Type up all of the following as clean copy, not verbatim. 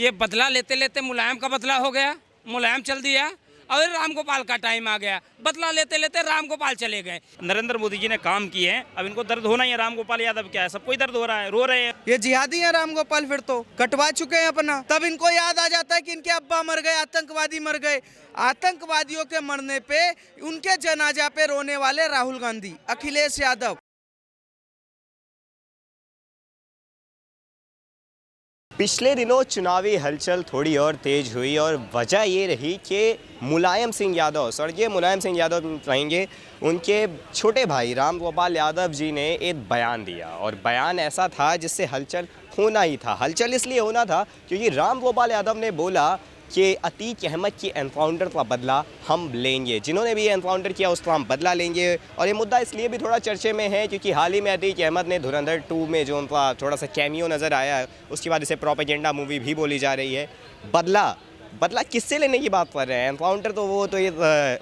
ये बदला लेते लेते मुलायम का बदला हो गया, मुलायम चल दिया और राम गोपाल का टाइम आ गया, बदला लेते लेते राम गोपाल चले गए। नरेंद्र मोदी जी ने काम किए हैं, अब इनको दर्द होना ही है। राम गोपाल यादव क्या है, सबको ही दर्द हो रहा है, रो रहे हैं। ये जिहादी हैं राम गोपाल, फिर तो कटवा चुके हैं अपना। तब इनको याद आ जाता है कि इनके अब्बा मर गए, आतंकवादी मर गए। आतंकवादियों के मरने पे उनके जनाजा पे रोने वाले राहुल गांधी, अखिलेश यादव। पिछले दिनों चुनावी हलचल थोड़ी और तेज हुई और वजह ये रही कि मुलायम सिंह यादव, स्वर्गीय मुलायम सिंह यादव रहेंगे, उनके छोटे भाई राम गोपाल यादव जी ने एक बयान दिया और बयान ऐसा था जिससे हलचल होना ही था। हलचल इसलिए होना था क्योंकि राम गोपाल यादव ने बोला कि अतीक अहमद की एनकाउंटर का बदला हम लेंगे, जिन्होंने भी एनकाउंटर किया उसका हम बदला लेंगे। और ये मुद्दा इसलिए भी थोड़ा चर्चे में है क्योंकि हाल ही में अतीक अहमद ने धुरंधर 2 में जो उनका थोड़ा सा कैमियो नज़र आया है, उसके बाद इसे प्रोपेगेंडा मूवी भी बोली जा रही है। बदला किससे लेने की बात कर रहे हैं? एनकाउंटर तो वो तो ये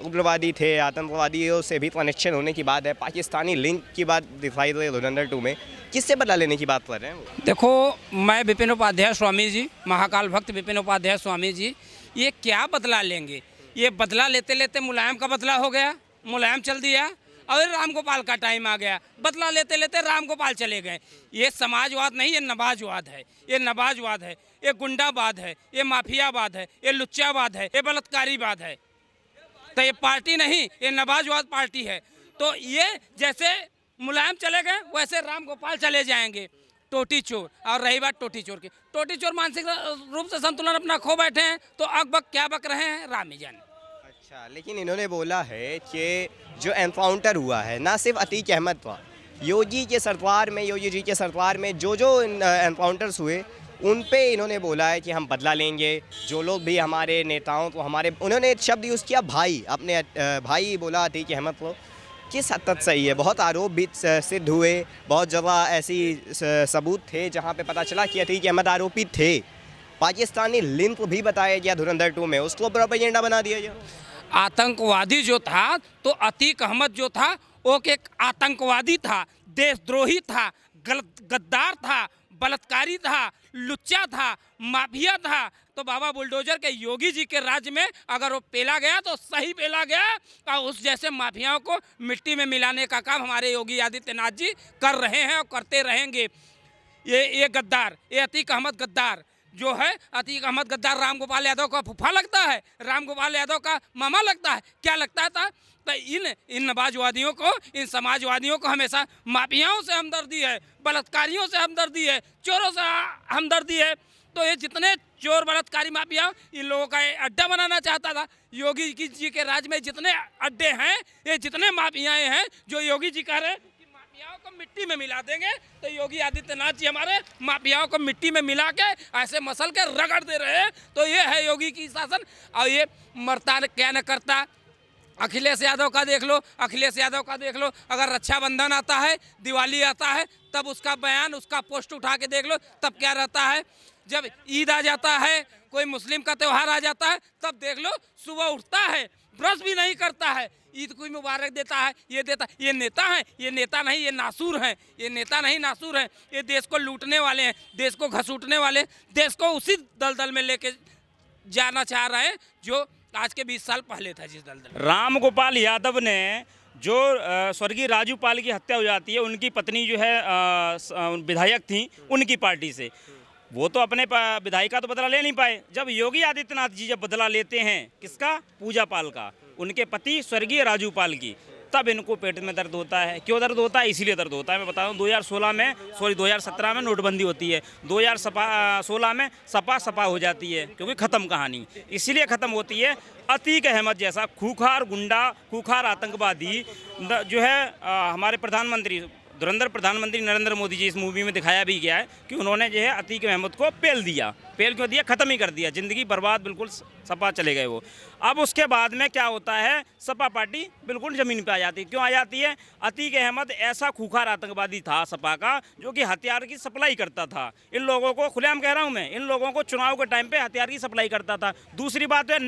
उग्रवादी थे, आतंकवादियों से भी कनेक्शन होने की बात है, पाकिस्तानी लिंक की बात दिखाई दे धुरंधर 2 में। किससे बदला लेने की बात कर रहे हैं? देखो, मैं विपिन उपाध्याय स्वामी जी, महाकाल भक्त विपिन उपाध्याय स्वामी जी, ये क्या बदला लेंगे? ये बदला लेते लेते मुलायम का बदला हो गया, मुलायम चल दिया और राम गोपाल का टाइम आ गया, बदला लेते लेते राम गोपाल चले गए। ये समाजवाद नहीं, ये नवाजवाद है, ये नवाजवाद है, ये गुंडावाद है, ये माफियावाद है, ये लुच्चावाद है, ये बलात्कारीवाद है। तो ये पार्टी नहीं, ये नवाजवाद पार्टी है। तो ये जैसे मुलायम चले गए वैसे राम गोपाल चले जाएंगे। टोटी चोर, और रही बात टोटी चोर की, टोटी चोर मानसिक रूप से संतुलन अपना खो बैठे हैं, तो अकबक क्या बक रहे हैं राम ही जाने। अच्छा, लेकिन इन्होंने बोला है कि जो एनकाउंटर हुआ है ना सिर्फ अतीक अहमद का, योगी जी के सरकार में जो एनकाउंटर्स हुए उन पे इन्होंने बोला है कि हम बदला लेंगे। जो लोग भी हमारे नेताओं को उन्होंने एक शब्द यूज़ किया भाई, अपने भाई बोला अतीक अहमद को। किस हद तक सही है? बहुत आरोप भी सिद्ध हुए, बहुत जगह ऐसी सबूत थे जहां पे पता चला कि अतीक अहमद आरोपी थे। पाकिस्तानी लिंक भी बताया गया धुरंधर 2 में, उसको प्रोपेगेंडा बना दिया गया। आतंकवादी जो था तो अतीक अहमद जो था वो एक आतंकवादी था, देशद्रोही था, गद्दार था, बलात्कारी था, लुच्चा था, माफिया था। तो बाबा बुलडोजर के योगी जी के राज्य में अगर वो पेला गया तो सही पेला गया, और उस जैसे माफियाओं को मिट्टी में मिलाने का काम हमारे योगी आदित्यनाथ जी कर रहे हैं और करते रहेंगे। ये गद्दार, ये अतीक अहमद गद्दार जो है, अतीक अहमद गद्दार राम गोपाल यादव का फूफा लगता है, राम गोपाल यादव का मामा लगता है, क्या लगता था? तो इन नवाजवादियों को, इन समाजवादियों को हमेशा माफियाओं से हमदर्दी है, बलात्कारियों से हमदर्दी है, चोरों से हमदर्दी है। तो ये जितने चोर बलात्कारी माफिया, इन लोगों का अड्डा बनाना चाहता था। योगी जी के राज्य में जितने अड्डे हैं, ये जितने माफियाएँ हैं, जो योगी जी कह रहे हैं माफियाओं को मिट्टी में मिला देंगे, तो योगी आदित्यनाथ जी हमारे माफियाओं को मिट्टी में मिला के ऐसे मसल के रगड़ दे रहे हैं। तो ये है योगी की शासन। और ये मरता क्या न करता। अखिलेश यादव का देख लो, अखिलेश यादव का देख लो, अगर रक्षाबंधन आता है, दिवाली आता है, तब उसका बयान, उसका पोस्ट उठा के देख लो, तब क्या रहता है। जब ईद आ जाता है, कोई मुस्लिम का त्यौहार आ जाता है, तब देख लो सुबह उठता है, ब्रश भी नहीं करता है, ईद को मुबारक देता है, ये देता। ये नेता है? ये नेता नहीं, ये नासूर हैं। ये नेता नहीं, नासूर हैं। ये देश को लूटने वाले हैं, देश को घसीटने वाले, देश को उसी दलदल में लेके जाना चाह रहे हैं जो आज के 20 साल पहले था जिस दलदल। राम गोपाल यादव ने जो स्वर्गीय राजू पाल की हत्या हो जाती है, उनकी पत्नी जो है विधायक थी उनकी पार्टी से, वो तो अपने विधायक का तो बदला ले नहीं पाए। जब योगी आदित्यनाथ जी जब बदला लेते हैं किसका? पूजा पाल का, उनके पति स्वर्गीय राजू पाल की, तब इनको पेट में दर्द होता है। क्यों दर्द होता है? इसीलिए दर्द होता है। मैं बता दूं 2017 में नोटबंदी होती है, 2016 में सपा हो जाती है, क्योंकि ख़त्म कहानी इसीलिए ख़त्म होती है। अतीक अहमद जैसा खूंखार गुंडा, खूंखार आतंकवादी जो है हमारे प्रधानमंत्री, धुरंधर प्रधानमंत्री नरेंद्र मोदी जी, इस मूवी में दिखाया भी गया है कि उन्होंने जो है अतीक अहमद को पेल दिया। पेल क्यों दिया? ख़त्म ही कर दिया, ज़िंदगी बर्बाद, बिल्कुल सपा चले गए वो। अब उसके बाद में क्या होता है, सपा पार्टी बिल्कुल ज़मीन पे आ जाती है। क्यों आ जाती है? अतीक अहमद ऐसा खूंखार आतंकवादी था सपा का, जो कि हथियार की सप्लाई करता था। इन लोगों को, खुलेआम कह रहा हूँ मैं, इन लोगों को चुनाव के टाइम पर हथियार की सप्लाई करता था। दूसरी बात है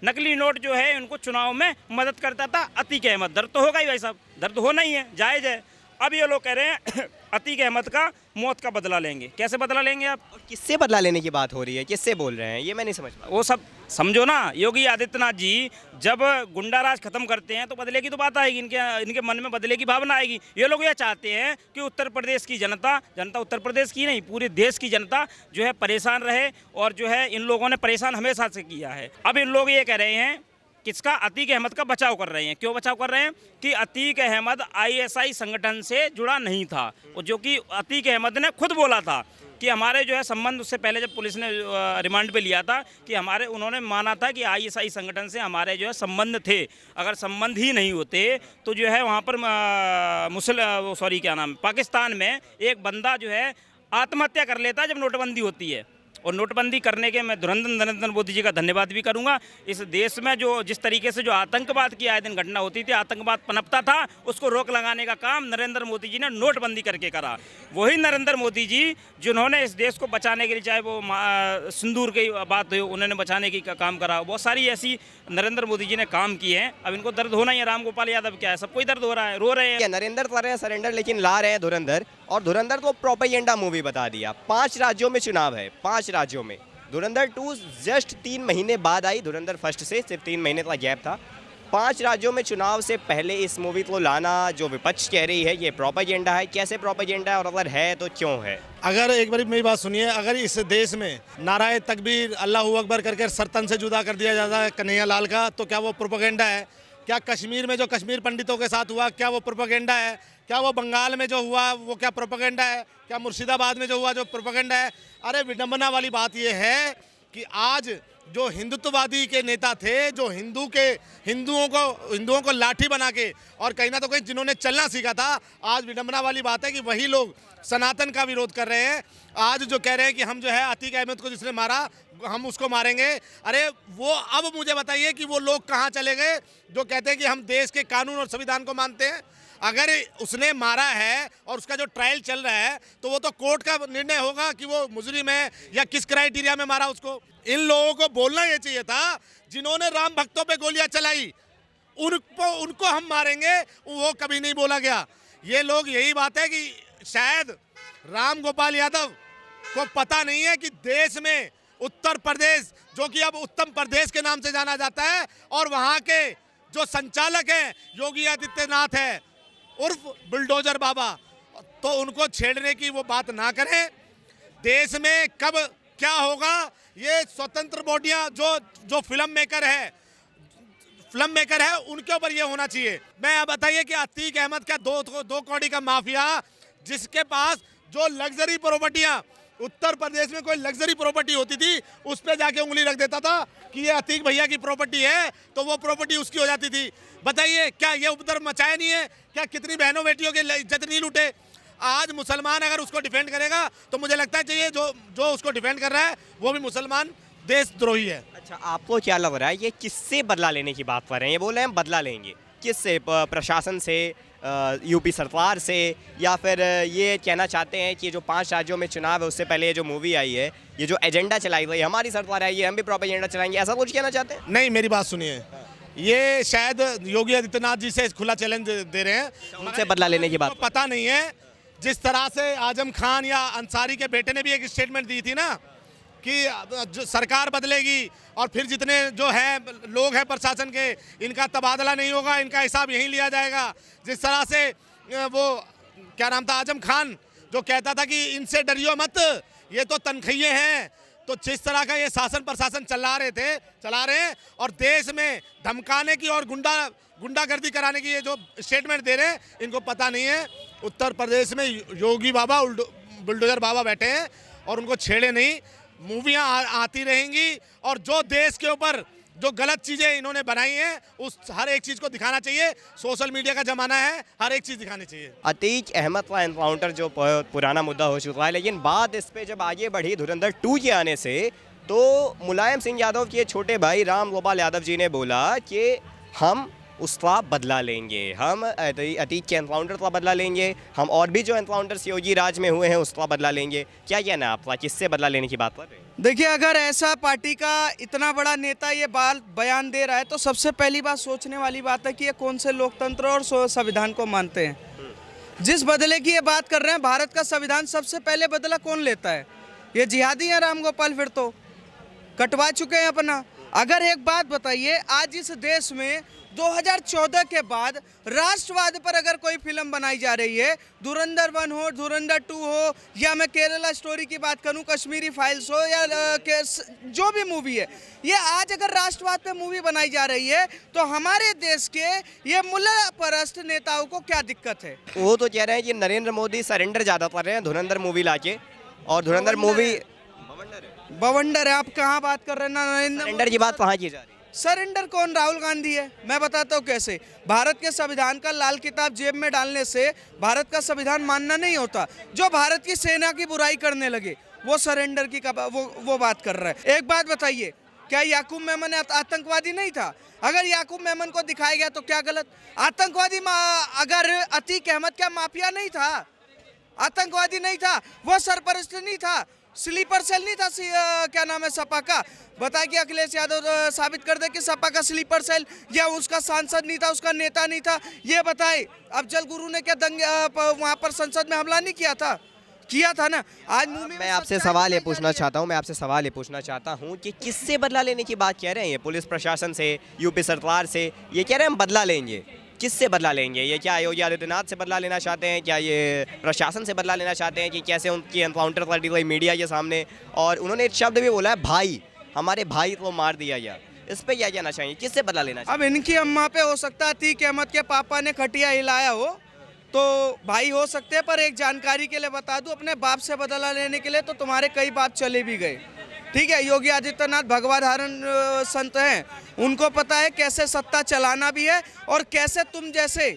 नकली नोट जो है उनको चुनाव में मदद करता था अतीक अहमद। दर्द तो होगा ही भाई साहब, दर्द होना ही है, जायज़ है। अब ये लोग कह रहे हैं अतीक अहमद का मौत का बदला लेंगे। कैसे बदला लेंगे आप? और किससे बदला लेने की बात हो रही है, किससे बोल रहे हैं, ये मैं नहीं समझ पा रहा। वो सब समझो ना, योगी आदित्यनाथ जी जब गुंडा राज खत्म करते हैं तो बदले की तो बात आएगी, इनके मन में बदले की भावना आएगी। ये लोग ये चाहते हैं कि उत्तर प्रदेश की जनता उत्तर प्रदेश की नहीं, पूरे देश की जनता जो है परेशान रहे, और जो है इन लोगों ने परेशान हमेशा से किया है। अब इन लोग ये कह रहे हैं, किसका? अतीक अहमद का बचाव कर रहे हैं। क्यों बचाव कर रहे हैं? कि अतीक अहमद आईएसआई संगठन से जुड़ा नहीं था, और जो कि अतीक अहमद ने खुद बोला था कि हमारे जो है संबंध, उससे पहले जब पुलिस ने रिमांड पे लिया था कि उन्होंने माना था कि आईएसआई संगठन से हमारे जो है संबंध थे। अगर संबंध ही नहीं होते तो जो है वहाँ पर पाकिस्तान में एक बंदा जो है आत्महत्या कर लेता जब नोटबंदी होती है। और नोटबंदी करने के मैं धुरंधर नरेंद्र मोदी जी का धन्यवाद भी करूंगा। इस देश में जो जिस तरीके से जो आतंकवाद की आए दिन घटना होती थी, आतंकवाद पनपता था, उसको रोक लगाने का काम नरेंद्र मोदी जी ने नोटबंदी करके करा। वही नरेंद्र मोदी जी जिन्होंने इस देश को बचाने के लिए, चाहे वो सिंदूर की बात हो, उन्होंने बचाने की काम करा। बहुत सारी ऐसी नरेंद्र मोदी जी ने काम किए हैं। अब इनको दर्द होना ही है। राम गोपाल यादव क्या है, सबको ही दर्द हो रहा है, रो रहे हैं। नरेंद्र कर रहे हैं सरेंडर, लेकिन ला रहे हैं धुरंधर, और धुरंधर तो प्रोपेगेंडा मूवी बता दिया। 5 राज्यों में चुनाव है, 5 राज्यों में। धुरंधर 2 जस्ट 3 महीने बाद आई, धुरंधर फर्स्ट से सिर्फ 3 महीने का गैप था। 5 राज्यों में चुनाव से पहले इस मूवी को लाना, जो विपक्ष कह रही है, ये प्रोपेगेंडा है। कैसे प्रोपेगेंडा है, और अगर है तो क्यों है? अगर एक बार मेरी बात सुनिए, अगर इस देश में नाराए तकबीर अल्लाह अकबर करके सरतन से जुदा कर दिया जाता है कन्हैया लाल का, तो क्या वो प्रोपेगेंडा है? क्या कश्मीर में जो कश्मीर पंडितों के साथ हुआ, क्या वो प्रोपेगेंडा है? क्या वो बंगाल में जो हुआ वो क्या प्रोपेगेंडा है? क्या मुर्शिदाबाद में जो हुआ जो प्रोपेगेंडा है? अरे विडंबना वाली बात ये है कि आज जो हिंदुत्ववादी के नेता थे, जो हिंदुओं को लाठी बना के और कहीं ना तो कहीं जिन्होंने चलना सीखा था, आज विडंबना वाली बात है कि वही लोग सनातन का विरोध कर रहे हैं। आज जो कह रहे हैं कि हम जो है अतीक अहमद को जिसने मारा हम उसको मारेंगे। अरे वो अब मुझे बताइए कि वो लोग कहाँ चले गए जो कहते हैं कि हम देश के कानून और संविधान को मानते हैं? अगर उसने मारा है और उसका जो ट्रायल चल रहा है तो वो तो कोर्ट का निर्णय होगा कि वो मुजरिम है या किस क्राइटेरिया में मारा उसको। इन लोगों को बोलना ये चाहिए था, जिन्होंने राम भक्तों पे गोलियां चलाई उनको हम मारेंगे, वो कभी नहीं बोला गया। ये लोग, यही बात है कि शायद राम गोपाल यादव को पता नहीं है कि देश में उत्तर प्रदेश, जो कि अब उत्तम प्रदेश के नाम से जाना जाता है, और वहाँ के जो संचालक हैं योगी आदित्यनाथ है उर्फ बुलडोजर बाबा, तो उनको छेड़ने की वो बात ना करें। देश में कब क्या होगा, ये स्वतंत्र बॉडियां जो फिल्म मेकर है उनके ऊपर ये होना चाहिए। मैं अब बताइए कि अतीक अहमद का दो कौड़ी का माफिया, जिसके पास जो लग्जरी प्रॉपर्टियां, उत्तर प्रदेश में कोई लग्जरी प्रॉपर्टी होती थी उस पर जाके उंगली रख देता था कि ये अतीक भैया की प्रॉपर्टी है, तो वो प्रॉपर्टी उसकी हो जाती थी। बताइए क्या ये उपद्रव मचाया नहीं है? क्या कितनी बहनों बेटियों की इज्जत नहीं लूटे? आज मुसलमान अगर उसको डिफेंड करेगा तो मुझे लगता है चाहिए जो उसको डिफेंड कर रहा है वो भी मुसलमान देशद्रोही है। अच्छा, आपको क्या लग रहा है ये किससे बदला लेने की बात कर रहे हैं? ये बोल रहे हैं बदला लेंगे, किससे? प्रशासन से, यूपी सरकार से, या फिर ये कहना चाहते हैं कि जो 5 राज्यों में चुनाव है उससे पहले ये जो मूवी आई है, ये जो एजेंडा चलाई गई, हमारी सरकार है, ये हम भी प्रोपेगेंडा चलाएंगे, ऐसा कुछ कहना चाहते हैं? नहीं, मेरी बात सुनिए, ये शायद योगी आदित्यनाथ जी से खुला चैलेंज दे रहे हैं, उनसे बदला लेने की बात। पता नहीं है। जिस तरह से आजम खान या अंसारी के बेटे ने भी एक स्टेटमेंट दी थी ना कि जो सरकार बदलेगी और फिर जितने जो हैं लोग हैं प्रशासन के, इनका तबादला नहीं होगा, इनका हिसाब यहीं लिया जाएगा। जिस तरह से वो क्या नाम था, आजम खान, जो कहता था कि इनसे डरियो मत, ये तो तनख्वाहिए हैं। तो जिस तरह का ये शासन प्रशासन चला रहे हैं, और देश में धमकाने की और गुंडागर्दी कराने की ये जो स्टेटमेंट दे रहे हैं, इनको पता नहीं है उत्तर प्रदेश में योगी बाबा, बुलडोजर बाबा बैठे हैं और उनको छेड़े नहीं। मूवियाँ आती रहेंगी और जो देश के ऊपर जो गलत चीज़ें इन्होंने बनाई हैं उस हर एक चीज़ को दिखाना चाहिए। सोशल मीडिया का ज़माना है, हर एक चीज़ दिखानी चाहिए। अतीक अहमद का एनकाउंटर जो पुराना मुद्दा हो चुका है, लेकिन बात इस पे जब आगे बढ़ी धुरंधर 2 के आने से, तो मुलायम सिंह यादव के छोटे भाई राम गोपाल यादव जी ने बोला कि हम उसका बदला लेंगे, हम अतीक के एनकाउंटर का बदला लेंगे, हम और भी जो एनकाउंटर्स योगी राज में हुए हैं उसका बदला लेंगे। क्या कहना है आपका, किससे बदला लेने की बात कर रहे हैं? देखिए, अगर ऐसा पार्टी का इतना बड़ा नेता ये बयान दे रहा है तो सबसे पहली बात सोचने वाली बात है कि ये कौन से लोकतंत्र और संविधान को मानते हैं। जिस बदले की ये बात कर रहे हैं, भारत का संविधान सबसे पहले बदला कौन लेता है? ये जिहादी हैं राम गोपाल, फिर तो कटवा चुके हैं अपना। अगर एक बात बताइए, आज इस देश में 2014 के बाद राष्ट्रवाद पर अगर कोई फिल्म बनाई जा रही है, धुरंधर 1 हो, धुरंधर 2 हो, या मैं केरला स्टोरी की बात करूं, कश्मीरी फाइल्स हो, या जो भी मूवी है, ये आज अगर राष्ट्रवाद पे मूवी बनाई जा रही है तो हमारे देश के ये मुल्ला परस्त नेताओं को क्या दिक्कत है? वो तो कह रहे हैं कि नरेंद्र मोदी सरेंडर ज़्यादा कर रहे हैं धुरंधर मूवी लाके, और धुरंधर मूवी बवंडर है। आप कहाँ बात कर रहे हैं? नरेंद्र सरेंडर की बात कहाँ की जा रही है? सरेंडर कौन? राहुल गांधी है। मैं बताता हूँ कैसे। भारत के संविधान का लाल किताब जेब में डालने से भारत का संविधान मानना नहीं होता। जो भारत की सेना की बुराई करने लगे वो सरेंडर की वो बात कर रहा है। एक बात बताइए, क्या याकूब मेमन आतंकवादी नहीं था? अगर याकूब मेमन को दिखाया गया तो क्या गलत? आतंकवादी अगर अतीक अहमद क्या माफिया नहीं था? आतंकवादी नहीं था, वो सरपरस्त नहीं था, स्लीपर सेल नहीं था, क्या नाम है सपा का? बताया कि अखिलेश यादव साबित कर दे कि सपा का स्लीपर सेल या उसका सांसद नहीं था, उसका नेता नहीं था, ये बताए। अफजल गुरु ने क्या वहाँ पर संसद में हमला नहीं किया था ना? आज मैं आपसे सवाल ये पूछना चाहता हूँ कि किससे बदला लेने की बात कह रहे हैं? ये पुलिस प्रशासन से, यूपी सरकार से, ये कह रहे हैं हम बदला लेंगे। किससे बदला लेंगे? ये क्या योगी आदित्यनाथ से बदला लेना चाहते हैं? क्या ये प्रशासन से बदला लेना चाहते हैं कि कैसे उनकी एनकाउंटर कर दी गई मीडिया के सामने? और उन्होंने एक शब्द भी बोला है, भाई, हमारे भाई को मार दिया गया। इस पे क्या कहना चाहिए? किससे बदला लेना चाहिए? अब इनकी अम्मा पे हो सकता है अतीक अहमद के पापा ने खटिया हिलाया हो तो भाई हो सकते हैं, पर एक जानकारी के लिए बता दूं, अपने बाप से बदला लेने के लिए तो तुम्हारे कई बाप चले भी गए। ठीक है, योगी आदित्यनाथ भगवाधारण संत हैं, उनको पता है कैसे सत्ता चलाना भी है और कैसे तुम जैसे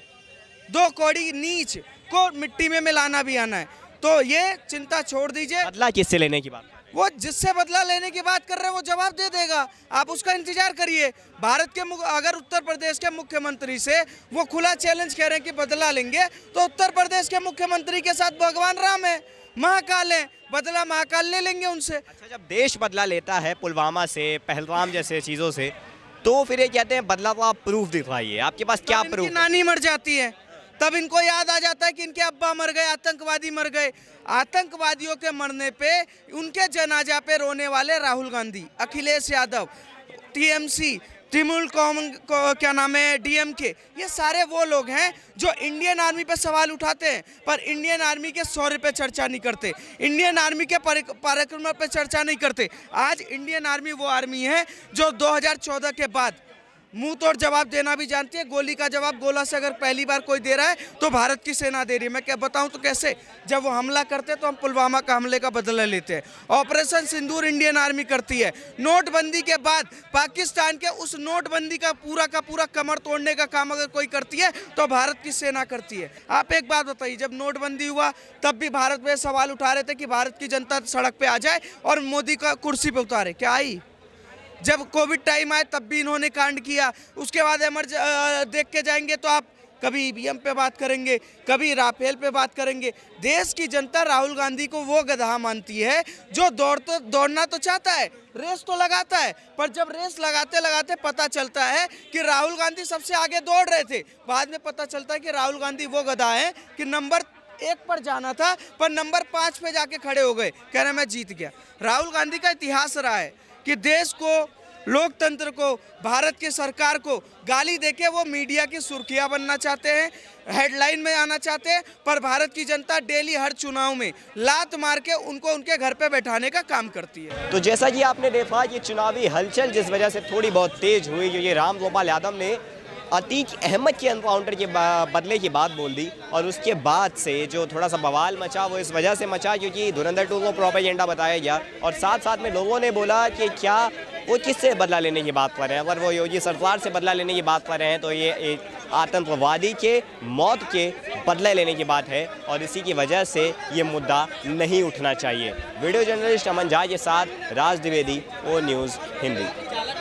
2 कौड़ी नीच को मिट्टी में मिलाना भी आना है। तो ये चिंता छोड़ दीजिए। बदला किससे लेने की बात? वो जिससे बदला लेने की बात कर रहे हैं वो जवाब दे देगा, आप उसका इंतजार करिए। भारत के अगर उत्तर प्रदेश के मुख्यमंत्री से वो खुला चैलेंज कह रहे हैं कि बदला लेंगे, तो उत्तर प्रदेश के मुख्यमंत्री के साथ भगवान राम है, महाकाल है, बदला महाकाल ले लेंगे उनसे। अच्छा, जब देश बदला लेता है पुलवामा से, पहलगाम जैसे चीज़ों से, तो फिर ये कहते हैं बदला को आप प्रूफ दिखाइए। आपके पास क्या प्रूफ? नानी मर जाती है तब इनको याद आ जाता है कि इनके अब्बा मर गए, आतंकवादी मर गए। आतंकवादियों के मरने पे, उनके जनाजा पे रोने वाले राहुल गांधी, अखिलेश यादव, टीएमसी, तृणमूल क्या नाम है, डीएमके, ये सारे वो लोग हैं जो इंडियन आर्मी पे सवाल उठाते हैं, पर इंडियन आर्मी के शौर्य पे चर्चा नहीं करते, इंडियन आर्मी के पराक्रम पे चर्चा नहीं करते। आज इंडियन आर्मी वो आर्मी है जो 2014 के बाद मुंह तोड़ जवाब देना भी जानती है। गोली का जवाब गोला से अगर पहली बार कोई दे रहा है तो भारत की सेना दे रही है। मैं क्या बताऊं तो कैसे? जब वो हमला करते हैं तो हम पुलवामा का हमले का बदला लेते हैं। ऑपरेशन सिंदूर इंडियन आर्मी करती है। नोटबंदी के बाद पाकिस्तान के उस नोटबंदी का पूरा कमर तोड़ने का काम अगर कोई करती है तो भारत की सेना करती है। आप एक बात बताइए, जब नोटबंदी हुआ तब भी भारत में सवाल उठा रहे थे कि भारत की जनता सड़क पे आ जाए और मोदी का कुर्सी पे उतारे, क्या आई? जब कोविड टाइम आए तब भी इन्होंने कांड किया। उसके बाद देख के जाएंगे तो आप कभी ईवीएम पे बात करेंगे, कभी राफेल पे बात करेंगे। देश की जनता राहुल गांधी को वो गधा मानती है जो दौड़ना तो चाहता है, रेस तो लगाता है, पर जब रेस लगाते लगाते पता चलता है कि राहुल गांधी सबसे आगे दौड़ रहे थे, बाद में पता चलता है कि राहुल गांधी वो गधा है कि नंबर 1 पर जाना था पर नंबर 5 पे जाके खड़े हो गए, कह रहे मैं जीत गया। राहुल गांधी का इतिहास रहा है कि देश को, लोकतंत्र को, भारत की सरकार को गाली देके वो मीडिया की सुर्खियां बनना चाहते हैं, हेडलाइन में आना चाहते हैं, पर भारत की जनता डेली हर चुनाव में लात मार के उनको उनके घर पे बैठाने का काम करती है। तो जैसा कि आपने देखा, ये चुनावी हलचल जिस वजह से थोड़ी बहुत तेज हुई, क्योंकि राम गोपाल यादव ने अतीक अहमद के एनकाउंटर के बदले की बात बोल दी, और उसके बाद से जो थोड़ा सा बवाल मचा वो इस वजह से मचा क्योंकि धुरंधर 2 को प्रोपेगेंडा बताया गया, और साथ में लोगों ने बोला कि क्या वो किससे बदला लेने की बात कर रहे हैं? अगर वो योगी सरकार से बदला लेने की बात कर रहे हैं तो ये एक आतंकवादी के मौत के बदले लेने की बात है, और इसी की वजह से ये मुद्दा नहीं उठना चाहिए। वीडियो जर्नलिस्ट अमन झा के साथ राज द्विवेदी, ओ न्यूज़ हिंदी।